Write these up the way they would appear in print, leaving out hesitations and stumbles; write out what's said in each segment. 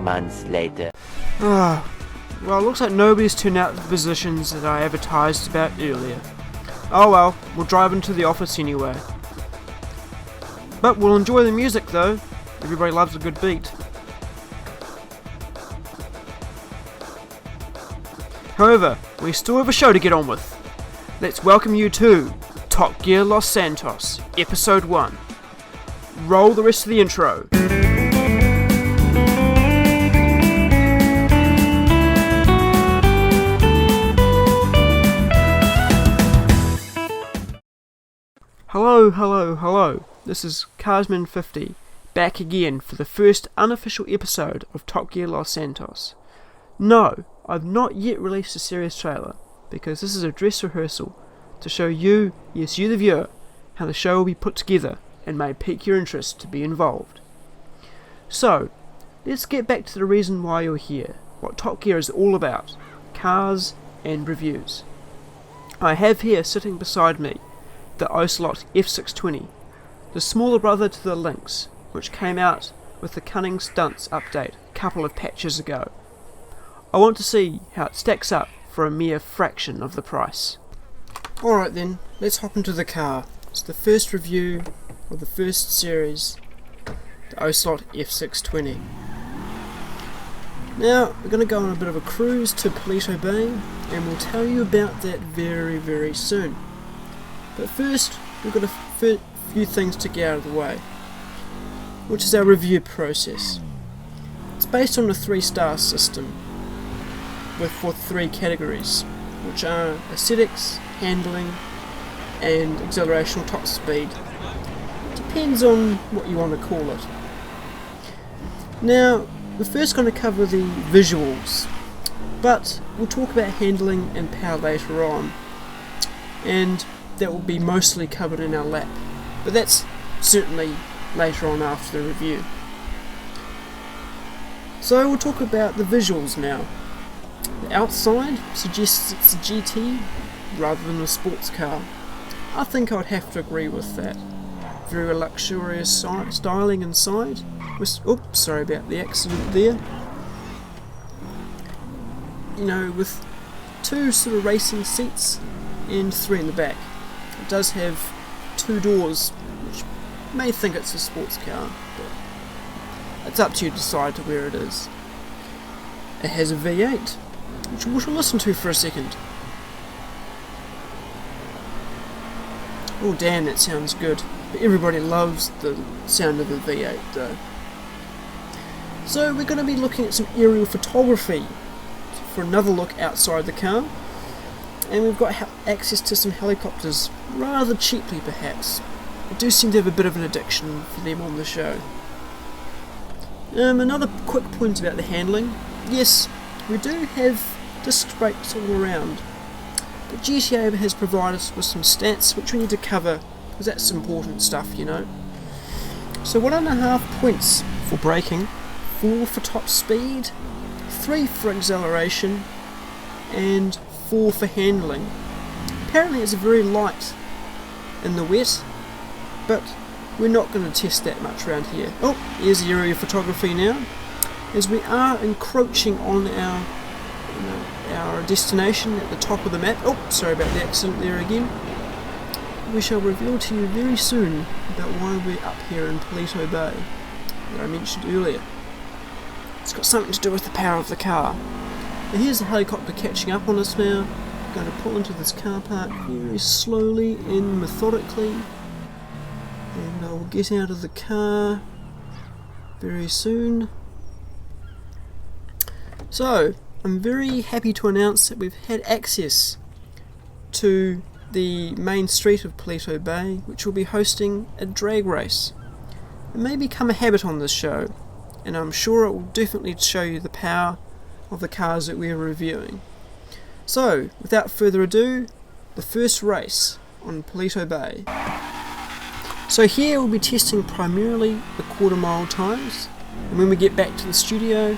months later. Well, it looks like nobody's turned out the positions that I advertised about earlier. Oh well, we'll drive into the office anyway. But we'll enjoy the music though. Everybody loves a good beat. However, we still have a show to get on with. Let's welcome you to TopGear Los Santos, Episode 1. Roll the rest of the intro. Hello. This is Carsman50, back again for the first unofficial episode of TopGear Los Santos. No, I've not yet released a series trailer, because this is a dress rehearsal to show you, yes you the viewer, how the show will be put together and may pique your interest to be involved. So, let's get back to the reason why you're here, what TopGear is all about, cars and reviews. I have here sitting beside me the Ocelot F620, the smaller brother to the Lynx, which came out with the Cunning Stunts update a couple of patches ago. I want to see how it stacks up for a mere fraction of the price. Alright then, let's hop into the car. It's the first review of the first series, the Ocelot F620. Now, we're going to go on a bit of a cruise to Palito Bay, and we'll tell you about that very soon. But first, we've got a few things to get out of the way, which is our review process. It's based on a 3-star system for 3 categories, which are aesthetics, handling, and acceleration or top speed. Depends on what you want to call it. Now, we're first going to cover the visuals, but we'll talk about handling and power later on, and that will be mostly covered in our lap, but that's certainly later on after the review. So we'll talk about the visuals now. The outside suggests it's a GT rather than a sports car. I think I would have to agree with that. Very luxurious styling inside. Oops, sorry about the accident there. You know, with 2 sort of racing seats and 3 in the back. It does have 2 doors, which you may think it's a sports car, but it's up to you to decide to where it is. It has a V8, which we shall listen to for a second. Oh damn, that sounds good. But everybody loves the sound of the V8 though. So we're going to be looking at some aerial photography for another look outside the car. And we've got access to some helicopters, rather cheaply perhaps. I do seem to have a bit of an addiction for them on the show. Another quick point about the handling. Yes, we do have disc brakes all around, but GTA has provided us with some stats which we need to cover, because that's important stuff, you know. So 1.5 points for braking, 4 for top speed, 3 for acceleration, and 4 for handling. Apparently it's very light in the wet, but we're not going to test that much around here. Oh, here's the aerial photography now, as we are encroaching on our destination at the top of the map. Oh, sorry about the accident there again. We shall reveal to you very soon about why we're up here in Palito Bay, that I mentioned earlier. It's got something to do with the power of the car. Now here's the helicopter catching up on us now. I'm going to pull into this car park very slowly and methodically, and I will get out of the car very soon. So, I'm very happy to announce that we've had access to the main street of Palito Bay, which will be hosting a drag race. It may become a habit on this show, and I'm sure it will definitely show you the power of the cars that we're reviewing. So, without further ado, the first race on Palito Bay. So here we'll be testing primarily the 1/4 mile times, and when we get back to the studio,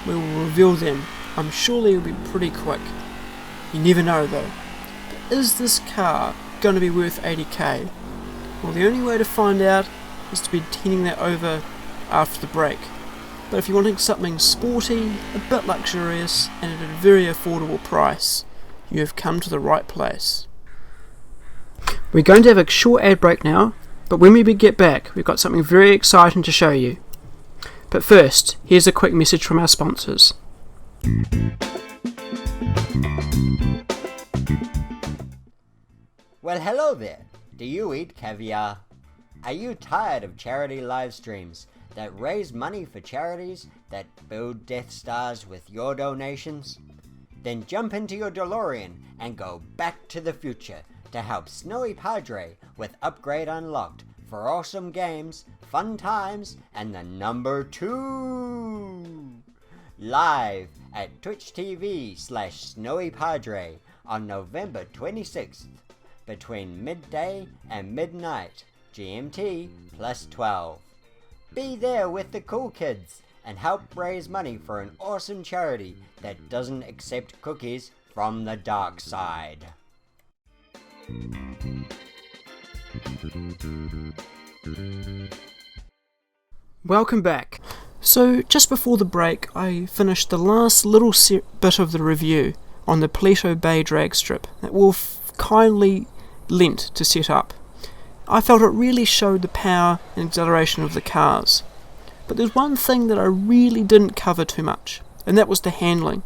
we will reveal them. I'm sure they'll be pretty quick. You never know though. But is this car going to be worth 80k? Well, the only way to find out is to be turning that over after the break. but if you're wanting something sporty, a bit luxurious, and at a very affordable price, you have come to the right place. We're going to have a short ad break now, but when we get back, we've got something very exciting to show you. But first, here's a quick message from our sponsors. Well, hello there. Do you eat caviar? Are you tired of charity live streams that raise money for charities that build Death Stars with your donations? Then jump into your DeLorean and go back to the future to help Snowy Padre with Upgrade Unlocked for awesome games, fun times, and the number 2! Live at Twitch TV/Snowy Padre on November 26th between midday and midnight GMT +12. Be there with the cool kids and help raise money for an awesome charity that doesn't accept cookies from the dark side. Welcome back. So just before the break, I finished the last little bit of the review on the Paleto Bay drag strip that Wolf kindly lent to set up. I felt it really showed the power and exhilaration of the cars. But there's one thing that I really didn't cover too much, and that was the handling.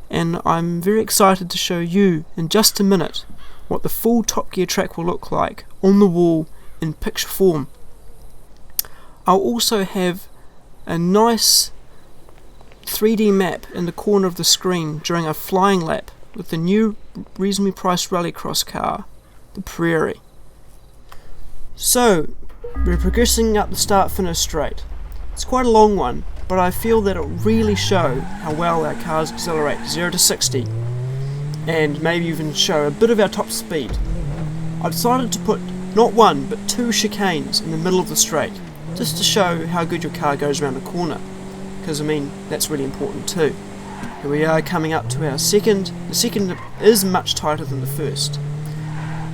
And I'm very excited to show you in just a minute what the full TopGear track will look like on the wall in picture form. I'll also have a nice 3D map in the corner of the screen during a flying lap with the new reasonably priced rallycross car, the Prairie. So, we're progressing up the start-finish straight. It's quite a long one, but I feel that it'll really show how well our cars accelerate 0 to 60, and maybe even show a bit of our top speed. I decided to put not one, but 2 chicanes in the middle of the straight, just to show how good your car goes around the corner, because that's really important too. Here we are coming up to our second. The second is much tighter than the first.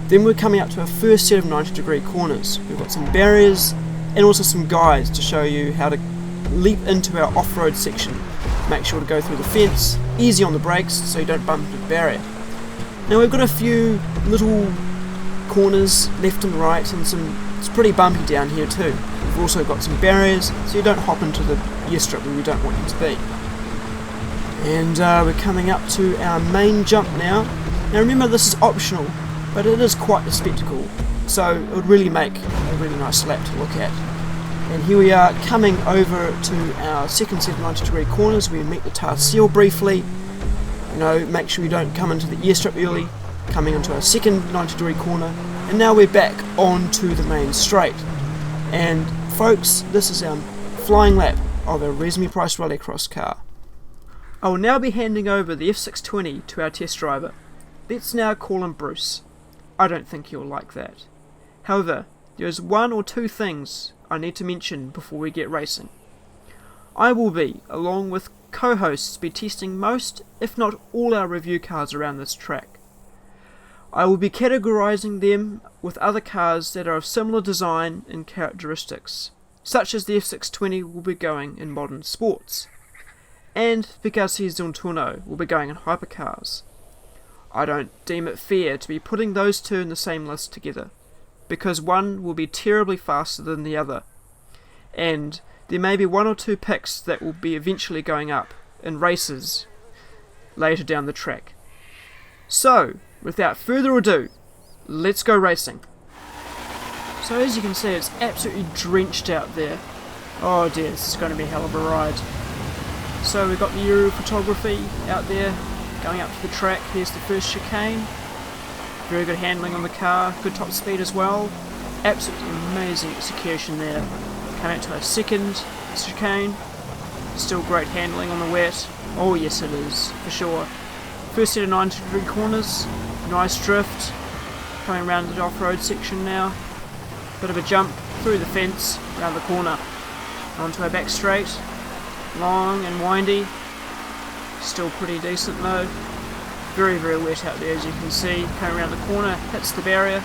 Then we're coming up to our first set of 90-degree corners. We've got some barriers and also some guides to show you how to leap into our off-road section. Make sure to go through the fence, easy on the brakes so you don't bump into the barrier. Now we've got a few little corners left and right, and it's pretty bumpy down here too. We've also got some barriers so you don't hop into the gear strip where you don't want you to be. And we're coming up to our main jump now. Now remember, this is optional, but it is quite a spectacle, so it would really make a really nice lap to look at. And here we are coming over to our second set of 90-degree corners. We meet the tar seal briefly, make sure you don't come into the ear strip early, coming into our second 90-degree corner, and now we're back onto the main straight. And folks, this is our flying lap of our reasonably priced rallycross car. I will now be handing over the F620 to our test driver. Let's now call him Bruce. I don't think he'll like that. However, there's 1 or 2 things I need to mention before we get racing. I will be, along with co-hosts, be testing most, if not all, our review cars around this track. I will be categorising them with other cars that are of similar design and characteristics, such as the F620 will be going in modern sports, and the Garcia Zontuno will be going in hypercars. I don't deem it fair to be putting those two in the same list together, because one will be terribly faster than the other, and there may be 1 or 2 picks that will be eventually going up in races later down the track. So, without further ado, let's go racing. So as you can see, it's absolutely drenched out there. Oh dear, this is going to be a hell of a ride. So we've got the aerial photography out there going up to the track. Here's the first chicane. Very good handling on the car, good top speed as well. Absolutely amazing execution there. Coming out to our second chicane. Still great handling on the wet. Oh yes it is, for sure. First set of 90-degree corners. Nice drift. Coming around the off-road section now. Bit of a jump through the fence, around the corner. Onto our back straight. Long and windy. Still pretty decent though. Very, very wet out there as you can see. Coming around the corner, hits the barrier.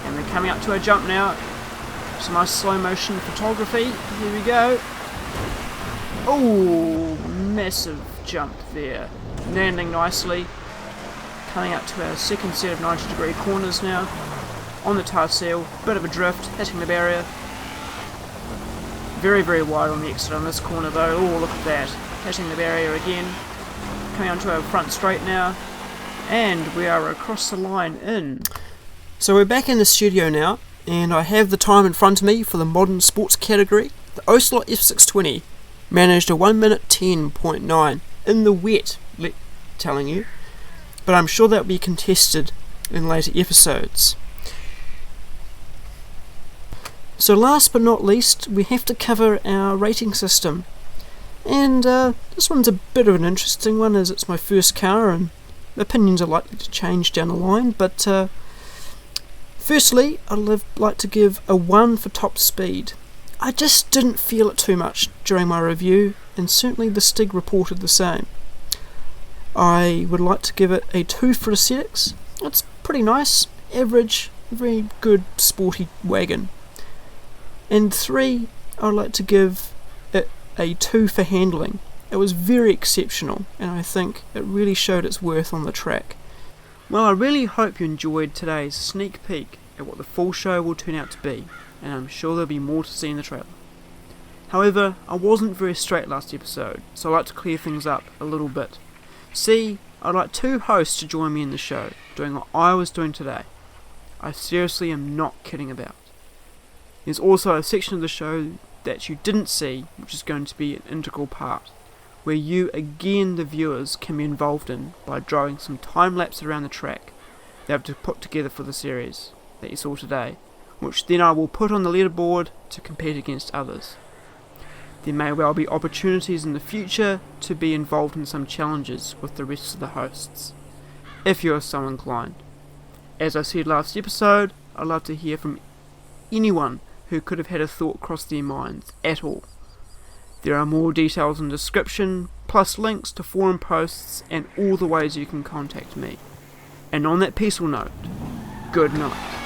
And we're coming up to our jump now. Some nice slow motion photography. Here we go. Oh, massive jump there. Landing nicely. Coming up to our second set of 90-degree corners now. On the tar seal, bit of a drift, hitting the barrier. Very, very wide on the exit on this corner though. Oh, look at that. Hitting the barrier again. Coming onto our front straight now. And we are across the line in. So we're back in the studio now, and I have the time in front of me for the modern sports category. The Ocelot F620 managed a 1 minute 10.9 in the wet, telling you. But I'm sure that will be contested in later episodes. So last but not least, we have to cover our rating system. And this one's a bit of an interesting one, as it's my first car and opinions are likely to change down the line. But firstly, I'd like to give a 1 for top speed. I just didn't feel it too much during my review, and certainly the Stig reported the same. I would like to give it a 2 for aesthetics. It's pretty nice, average, very good sporty wagon. And 3, I'd like to give it a 2 for handling. It was very exceptional, and I think it really showed its worth on the track. Well, I really hope you enjoyed today's sneak peek at what the full show will turn out to be, and I'm sure there'll be more to see in the trailer. However, I wasn't very straight last episode, so I'd like to clear things up a little bit. See, I'd like 2 hosts to join me in the show, doing what I was doing today. I seriously am not kidding about. There's also a section of the show that you didn't see, which is going to be an integral part, where you, again the viewers, can be involved in by drawing some time-lapse around the track they have to put together for the series that you saw today, which then I will put on the leaderboard to compete against others. There may well be opportunities in the future to be involved in some challenges with the rest of the hosts, if you are so inclined. As I said last episode, I'd love to hear from anyone who could have had a thought cross their minds at all. There are more details in the description, plus links to forum posts and all the ways you can contact me. And on that peaceful note, good night.